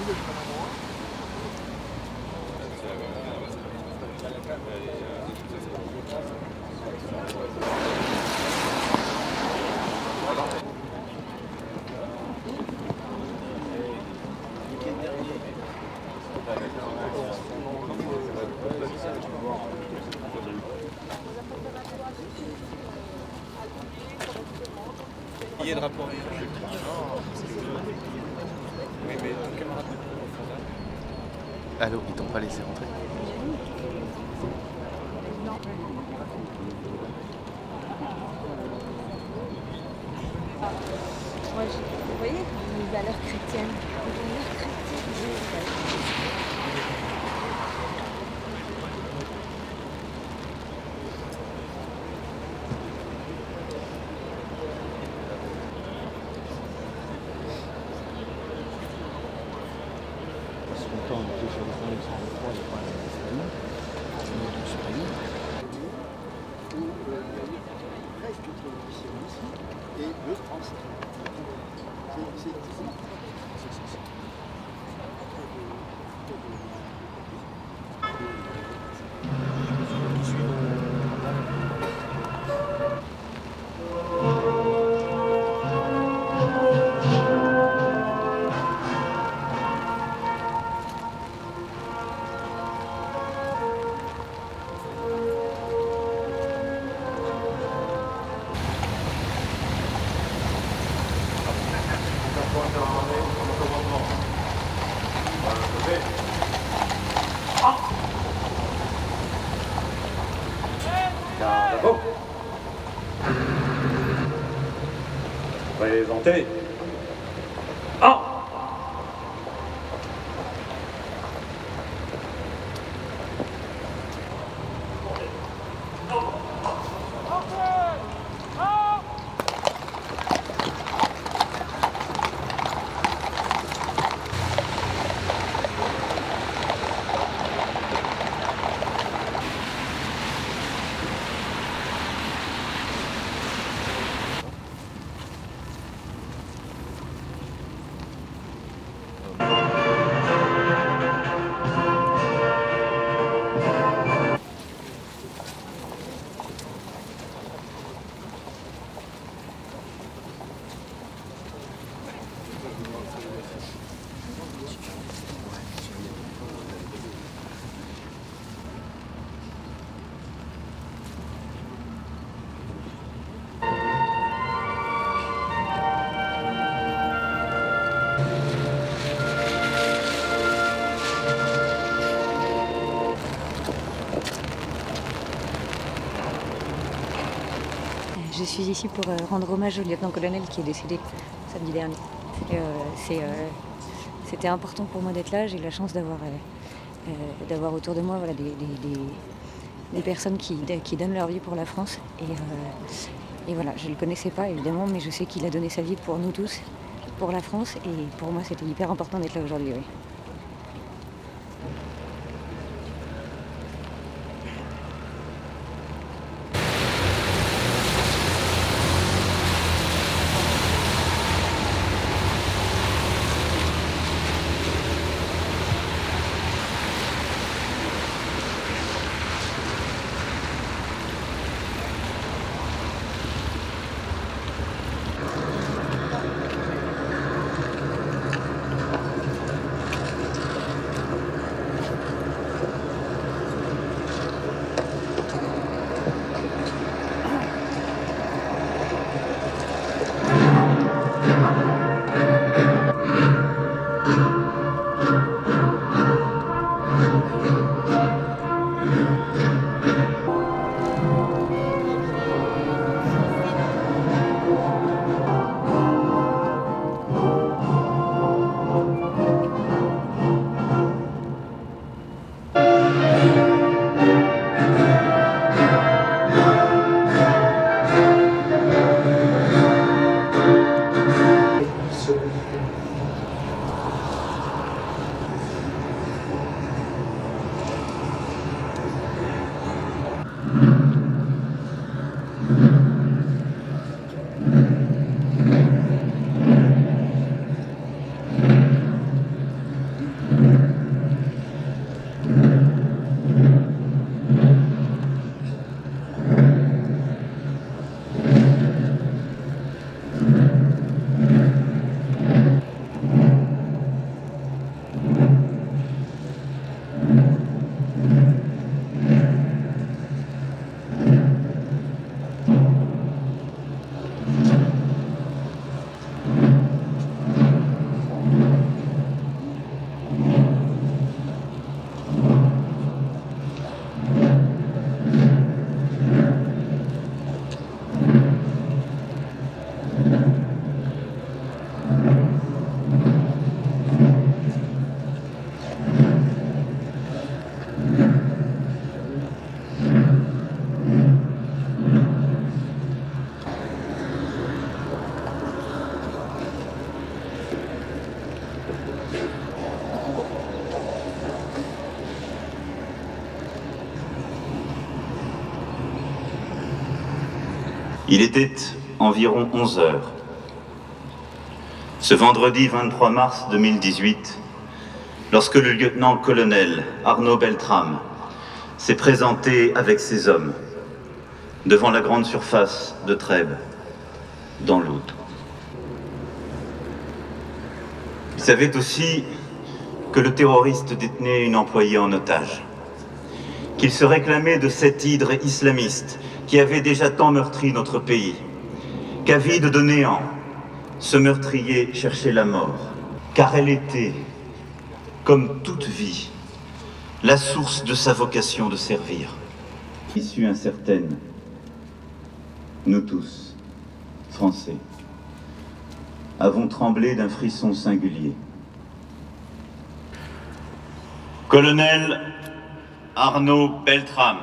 Il y a le rapport. Allô, ils t'ont pas laissé rentrer? Non. Moi, vous voyez, les valeurs chrétiennes. Les valeurs chrétiennes. Sur le fond, ils sont en 3, il n'y a pas d'Espagne. On est tous pays. Où il y a eu presque tout le christianisme et le français. Présentez. Je suis ici pour rendre hommage au lieutenant-colonel qui est décédé samedi dernier. C'était important pour moi d'être là. J'ai eu la chance d'avoir autour de moi voilà, des personnes qui donnent leur vie pour la France. Et voilà, je ne le connaissais pas évidemment, mais je sais qu'il a donné sa vie pour nous tous, pour la France. Et pour moi, c'était hyper important d'être là aujourd'hui. Oui. Il était environ 11 heures. Ce vendredi 23 mars 2018, lorsque le lieutenant-colonel Arnaud Beltrame s'est présenté avec ses hommes devant la grande surface de Trèbes, dans l'Aude. Il savait aussi que le terroriste détenait une employée en otage, qu'il se réclamait de cette hydre islamiste qui avait déjà tant meurtri notre pays, qu'avide de néant, ce meurtrier cherchait la mort, car elle était, comme toute vie, la source de sa vocation de servir. Issue incertaine, nous tous, Français, avons tremblé d'un frisson singulier. Colonel Arnaud Beltrame,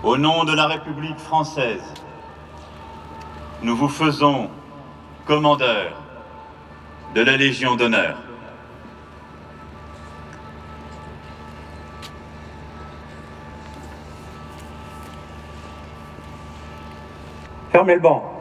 au nom de la République française, nous vous faisons commandeur de la Légion d'honneur. Fermez le banc.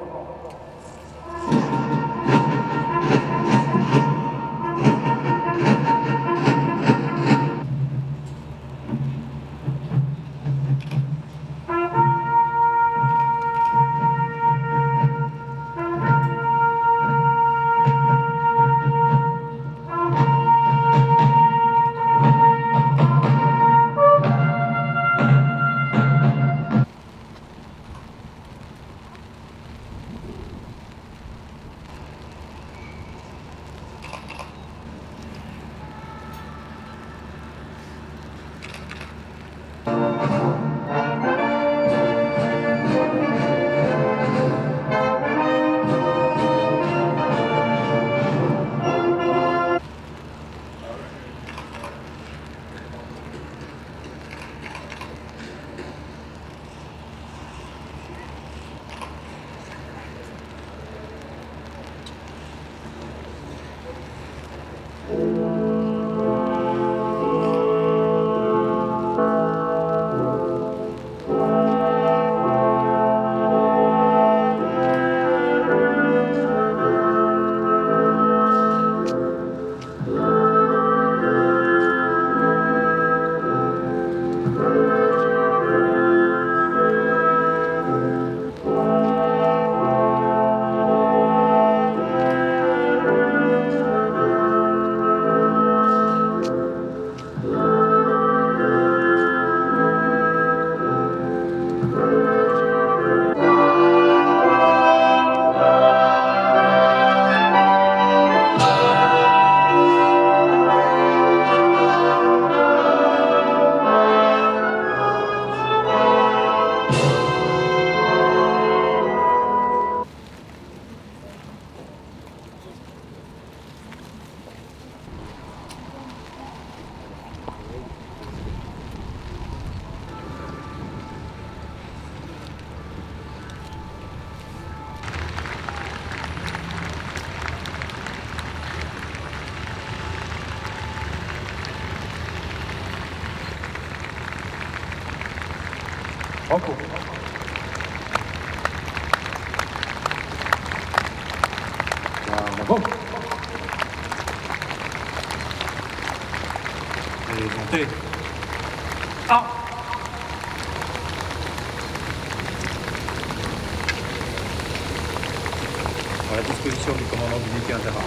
Franco. Bravo. Allez, montez. Ah! À la disposition du commandant d'unité interarmes.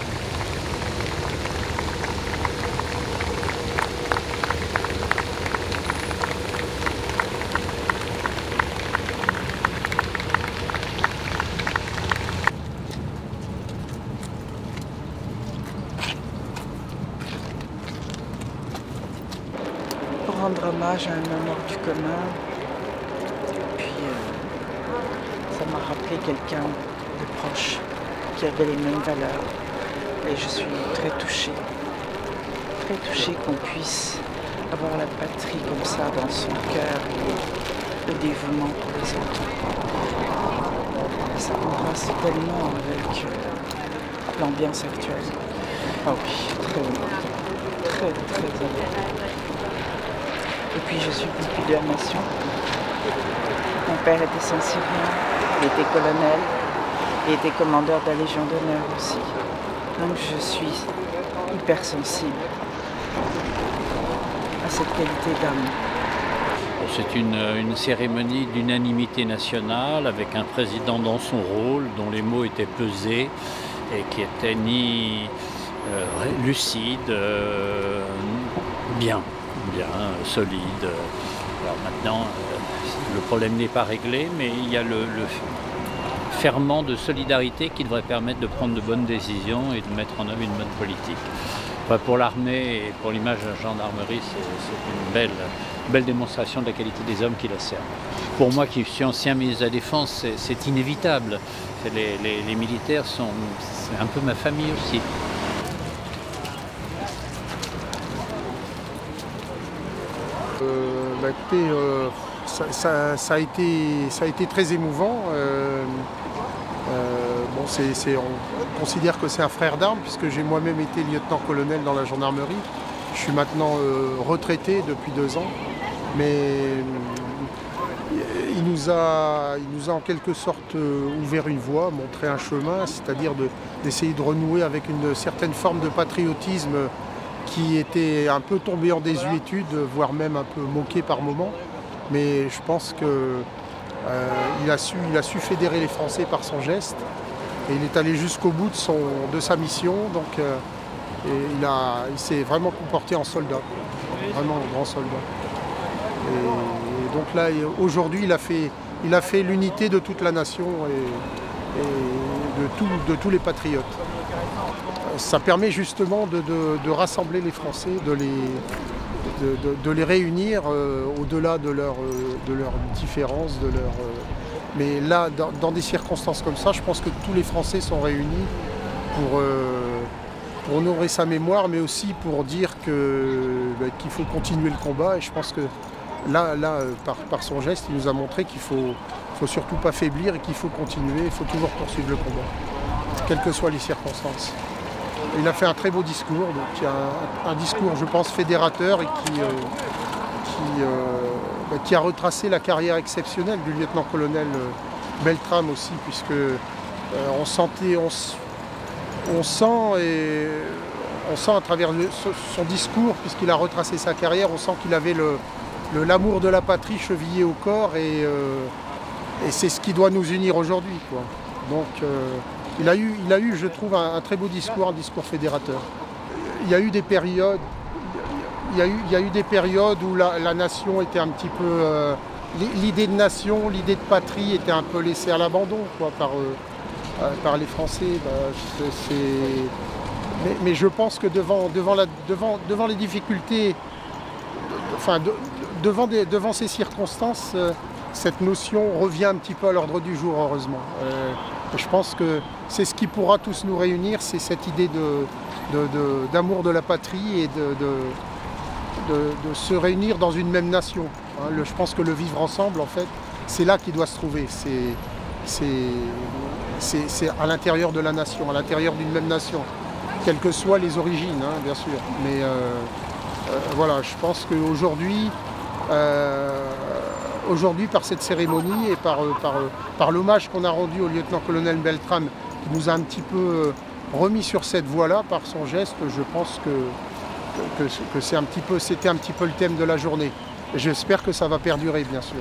Rendre hommage à un homme hors du commun. Et puis, ça m'a rappelé quelqu'un de proche qui avait les mêmes valeurs. Et je suis très touchée qu'on puisse avoir la patrie comme ça dans son cœur et le dévouement pour les autres. Ça m'embrasse tellement l'ambiance actuelle. Ah oui, très émouvant, très très émouvant. Et puis je suis pupille de la nation. Mon père était Saint-Cyrien, il était colonel, il était commandeur de la Légion d'honneur aussi. Donc je suis hypersensible à cette qualité d'âme. C'est une cérémonie d'unanimité nationale avec un président dans son rôle, dont les mots étaient pesés et qui était ni lucide, bien, solide. Alors maintenant, le problème n'est pas réglé, mais il y a le ferment de solidarité qui devrait permettre de prendre de bonnes décisions et de mettre en œuvre une bonne politique. Enfin, pour l'armée et pour l'image de la gendarmerie, c'est une belle démonstration de la qualité des hommes qui la servent. Pour moi qui suis ancien ministre de la Défense, c'est inévitable. Les militaires c'est un peu ma famille aussi. Écoutez, ça a été très émouvant. Bon, on considère que c'est un frère d'armes puisque j'ai moi-même été lieutenant-colonel dans la gendarmerie. Je suis maintenant retraité depuis 2 ans, mais il nous a en quelque sorte ouvert une voie, montré un chemin, c'est-à-dire d'essayer de renouer avec une certaine forme de patriotisme qui était un peu tombé en désuétude, voire même un peu moqué par moments. Mais je pense qu'il a su fédérer les Français par son geste. Et il est allé jusqu'au bout de sa mission. Donc il s'est vraiment comporté en soldat, vraiment un grand soldat. Et donc là, aujourd'hui, il a fait l'unité de toute la nation et de tous les patriotes. Ça permet justement de rassembler les Français, de les réunir au-delà de leurs différences, mais là, dans des circonstances comme ça, je pense que tous les Français sont réunis pour honorer sa mémoire, mais aussi pour dire qu'il faut continuer le combat. Et je pense que là par son geste, il nous a montré qu'il ne faut surtout pas faiblir et qu'il faut continuer, il faut toujours poursuivre le combat, quelles que soient les circonstances. Il a fait un très beau discours, donc un discours, je pense, fédérateur et qui a retracé la carrière exceptionnelle du lieutenant-colonel Beltrame aussi, puisque on sent à travers son discours, puisqu'il a retracé sa carrière, on sent qu'il avait l'amour de la patrie chevillé au corps et c'est ce qui doit nous unir aujourd'hui, quoi. Donc il a eu, je trouve, un très beau discours, un discours fédérateur. Il y a eu des périodes, où la nation était un petit peu... l'idée de nation, l'idée de patrie était un peu laissée à l'abandon, quoi, par les Français. Mais je pense que devant les difficultés, devant ces circonstances, cette notion revient un petit peu à l'ordre du jour, heureusement. Je pense que c'est ce qui pourra tous nous réunir, c'est cette idée d'amour de la patrie et de se réunir dans une même nation. Je pense que le vivre ensemble, en fait, c'est là qu'il doit se trouver. C'est à l'intérieur de la nation, à l'intérieur d'une même nation, quelles que soient les origines, bien sûr. Mais voilà, je pense qu'aujourd'hui, par cette cérémonie et par l'hommage qu'on a rendu au lieutenant-colonel Beltrame, qui nous a un petit peu remis sur cette voie-là par son geste, je pense que c'était un petit peu le thème de la journée. J'espère que ça va perdurer, bien sûr.